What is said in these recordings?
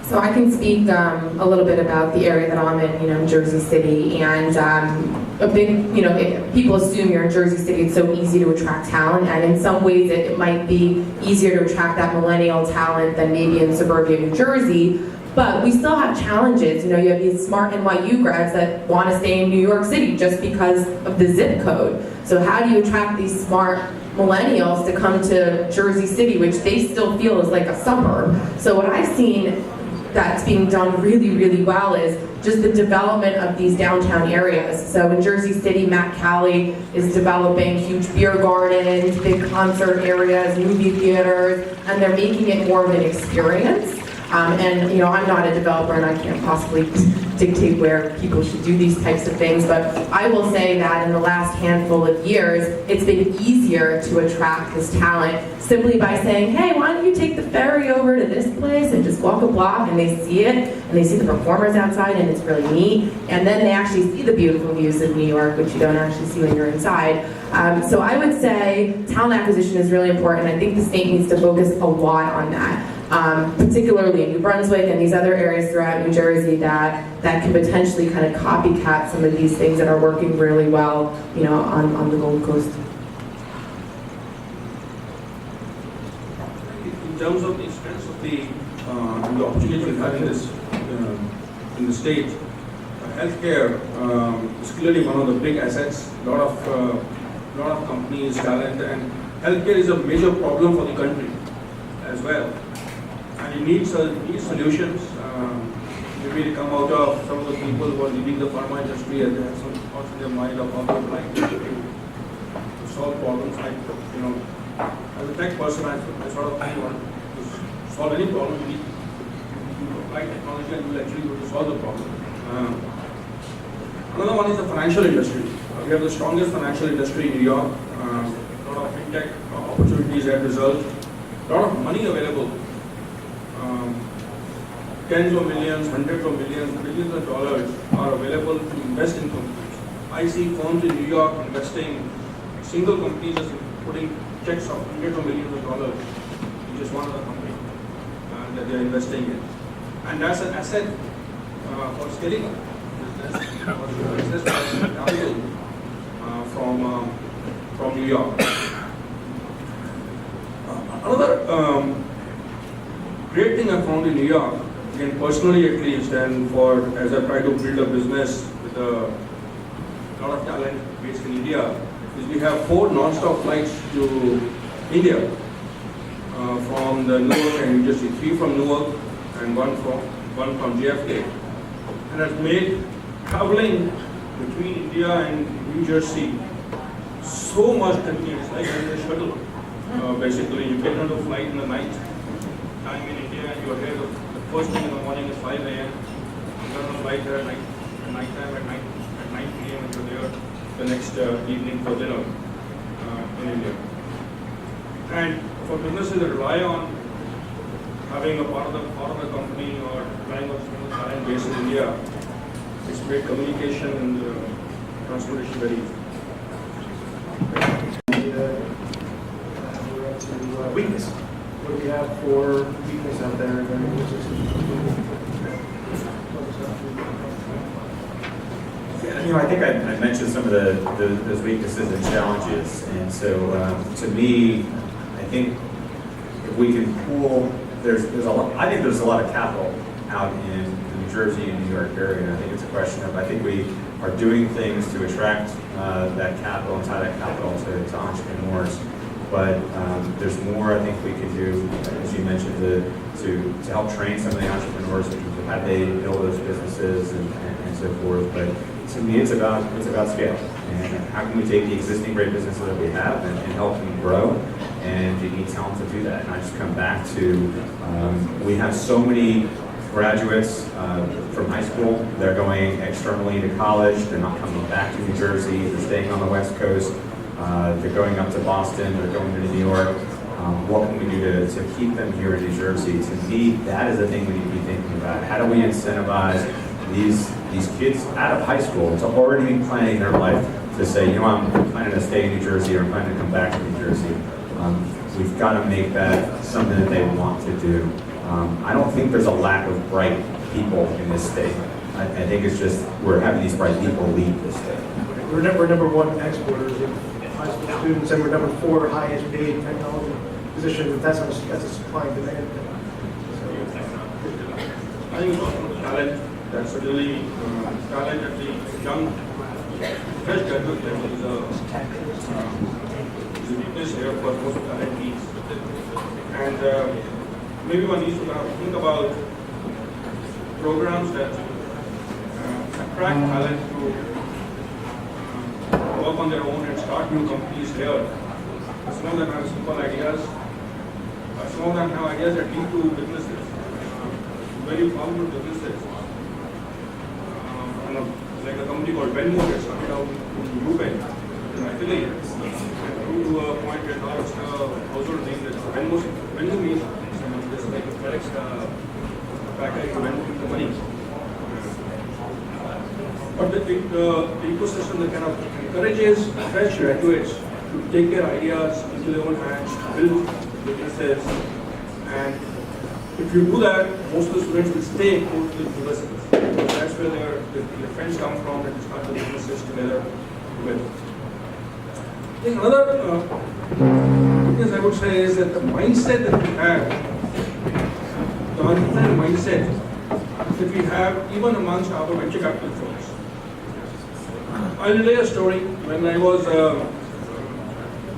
So I can speak a little bit about the area that I'm in, Jersey City, and a big, people assume you're in Jersey City, it's so easy to attract talent, and in some ways it might be easier to attract that millennial talent than maybe in suburbia New Jersey, but we still have challenges. You have these smart NYU grads that want to stay in New York City just because of the zip code. So how do you attract these smart millennials to come to Jersey City, which they still feel is like a suburb? So what I've seen that's being done really, really well is just the development of these downtown areas. So in Jersey City, Matt Cali is developing huge beer gardens, big concert areas, movie theaters, and they're making it more of an experience. And I'm not a developer and I can't possibly dictate where people should do these types of things, but I will say that in the last handful of years, it's been easier to attract this talent simply by saying, hey, why don't you take the ferry over to this place and just walk a block, and they see it, and they see the performers outside, and it's really neat, and then they actually see the beautiful views of New York, which you don't actually see when you're inside. So I would say talent acquisition is really important. I think the state needs to focus a lot on that. Particularly in New Brunswick and these other areas throughout New Jersey that can potentially kind of copycat some of these things that are working really well, on the Gold Coast. In terms of the strengths of the opportunity we have in the state, healthcare is clearly one of the big assets. A lot of companies, talent, and healthcare is a major problem for the country as well. And it needs solutions. Maybe they come out of some of the people who are leading the pharma industry and they have some thoughts in their mind of how they would like to solve problems. As a tech person, I sort of think to solve any problem, you need to apply technology and you will actually go to solve the problem. Another one is the financial industry. We have the strongest financial industry in New York. A lot of fintech opportunities that result. A lot of money available. Tens of millions, hundreds of millions, billions of dollars are available to invest in companies. I see firms in New York investing, single companies just putting checks of hundreds of millions of dollars in just one of the company that they are investing in. And that's an asset for scaling up business capital from New York. Another great thing I found in New York, again personally at least, and as I try to build a business with a lot of talent based in India, is we have 4 non-stop flights to India from the Newark and New Jersey, 3 from Newark and one from JFK, and has made traveling between India and New Jersey so much convenient. It's like in a shuttle. Basically, you get on the flight in the night time in India, and you're here the first thing in the morning is 5 a.m. You get on the flight there at night time at 9 p.m. and you're there the next evening for dinner in India. And for businesses that rely on having a part of the company or relying on some talent based in India, it's made communication and transportation very easy. Weakness. What do we have for weakness out there? I think I mentioned some of those weaknesses and challenges, and so to me, I think if we can pool, there's a lot. I think there's a lot of capital out in the New Jersey and New York area, and I think it's a question of, I think we are doing things to attract that capital and tie that capital to entrepreneurs. But there's more I think we can do, as you mentioned, to help train some of the entrepreneurs in terms of how they build those businesses and so forth. But to me, it's about scale, and how can we take the existing great businesses that we have and help them grow. And you need talent to do that. And I just come back to we have so many graduates from high school. They're going externally to college. They're not coming back to New Jersey. They're staying on the West Coast. They're going up to Boston, they're going to New York. What can we do to keep them here in New Jersey? To me, that is the thing we need to be thinking about. How do we incentivize these kids out of high school to already be planning their life to say, I'm planning to stay in New Jersey or I'm planning to come back to New Jersey. We've got to make that something that they want to do. I don't think there's a lack of bright people in this state. I think it's just we're having these bright people leave this state. We're number one exporters of high school students, and we're number 4 highest paid technology positions. That's a supply and demand thing. I think talent, that's really talent at the young, fresh graduate level is a weakness here for most talent needs. And maybe one needs to think about programs that attract talent to work on their own and start new companies here. Some of them have simple ideas. Some of them have ideas that lead to businesses. Very powerful businesses. Like a company called Venmo that started out in Dubai, in affiliate, and grew to a point where now it's a household name that's Venmo. Venmo means just like a FedEx package to Venmo the money. But the ecosystem that kind of encourages fresh graduates to take their ideas into their own hands, build businesses, and if you do that, most of the students will stay close to the universities. Because that's where their friends come from and start the businesses together with. I think another thing I would say is that the mindset that we have, the entrepreneurial mindset that we have even amongst our venture capital folks. I'll relay a story. When I was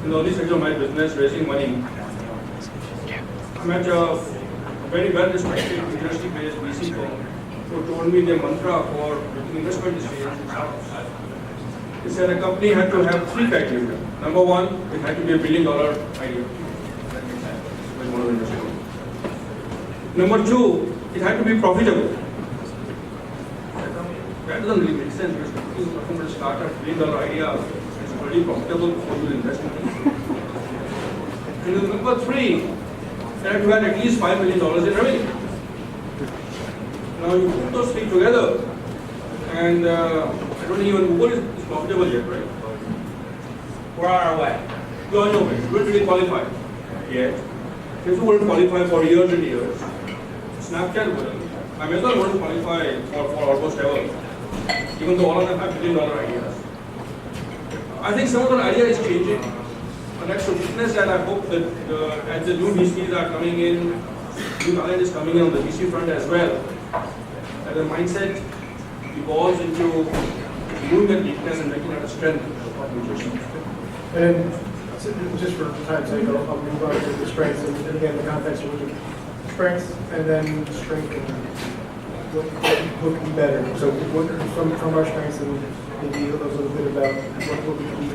in the early stage of my business, raising money, I met a very well-respected university-based VC firm who told me their mantra for investment decisions. They said a company had to have 3 criteria. Number 1, it had to be $1 billion idea. That makes sense. With one of the industry. Number 2, it had to be profitable. That doesn't really make sense because if you're talking about a startup, $1 billion idea, it's already profitable before you invest in it. And number 3, that you had at least $5 million in revenue. Now you put those 3 together, and I don't even Google is profitable yet, right? We're on our way. You are nowhere. You don't really qualify yet. Facebook won't qualify for years and years. Snapchat will. Amazon won't qualify for almost ever, even though all of them have $1 billion ideas. I think some of the idea is changing. And that's a weakness that I hope that as the new VCs are coming in, new talent is coming in on the VC front as well, that the mindset evolves into moving that weakness and making it a strength of organization. And just for time's sake, I'll move on to the strengths, and again, the context of strengths, and then strength and what could be better. So what, from our strengths, and maybe a little bit about what could be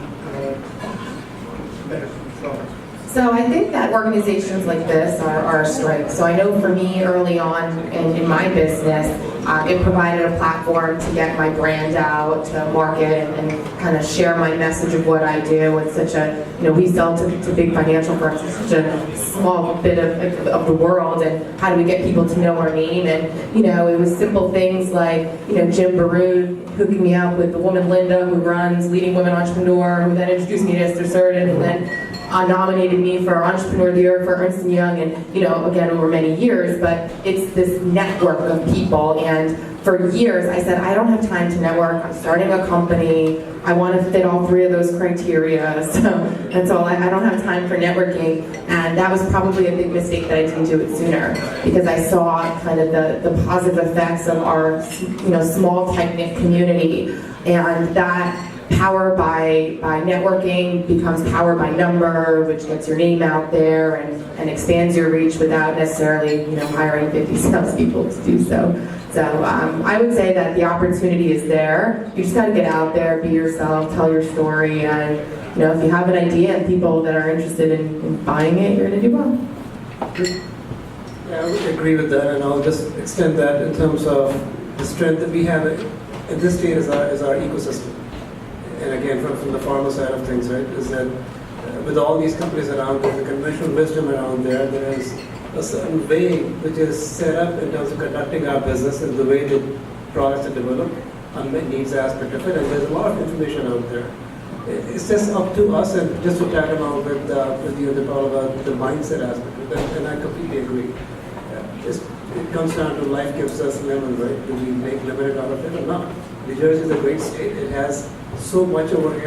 better. So I think that organizations like this are a strength. So I know for me early on in my business, it provided a platform to get my brand out, to market and kind of share my message of what I do. It's such a, we sell to big financial firms. It's such a small bit of the world, and how do we get people to know our name? And, it was simple things like, Jim Baroud hooking me up with the woman Linda who runs Leading Women Entrepreneur, who then introduced me to Esther Cerdan, and then nominated me for Entrepreneur of the Year for Ernst & Young, and again over many years, but it's this network of people. And for years I said, I don't have time to network, I'm starting a company, I want to fit all 3 of those criteria, so that's all, I don't have time for networking. And that was probably a big mistake that I didn't do it sooner, because I saw kind of the positive effects of our small tight-knit community, and that power by networking becomes power by number, which gets your name out there and expands your reach without necessarily hiring 50 salespeople to do so. So I would say that the opportunity is there. You just got to get out there, be yourself, tell your story, and if you have an idea and people that are interested in buying it, you're going to do well. Yeah, I would agree with that, and I'll just extend that in terms of the strength that we have at this stage is our ecosystem. And again, from the pharma side of things, right, is that with all these companies around there, the conventional wisdom around there is a certain way which is set up in terms of conducting our business and the way the products are developed, unmet needs aspect of it, and there's a lot of information out there. It's just up to us, and just to tag along with you, the call about the mindset aspect of it, and I completely agree. comes down to life gives us lemon, right? Do we make lemonade out of it or not? New Jersey is a great state. It has so much over here.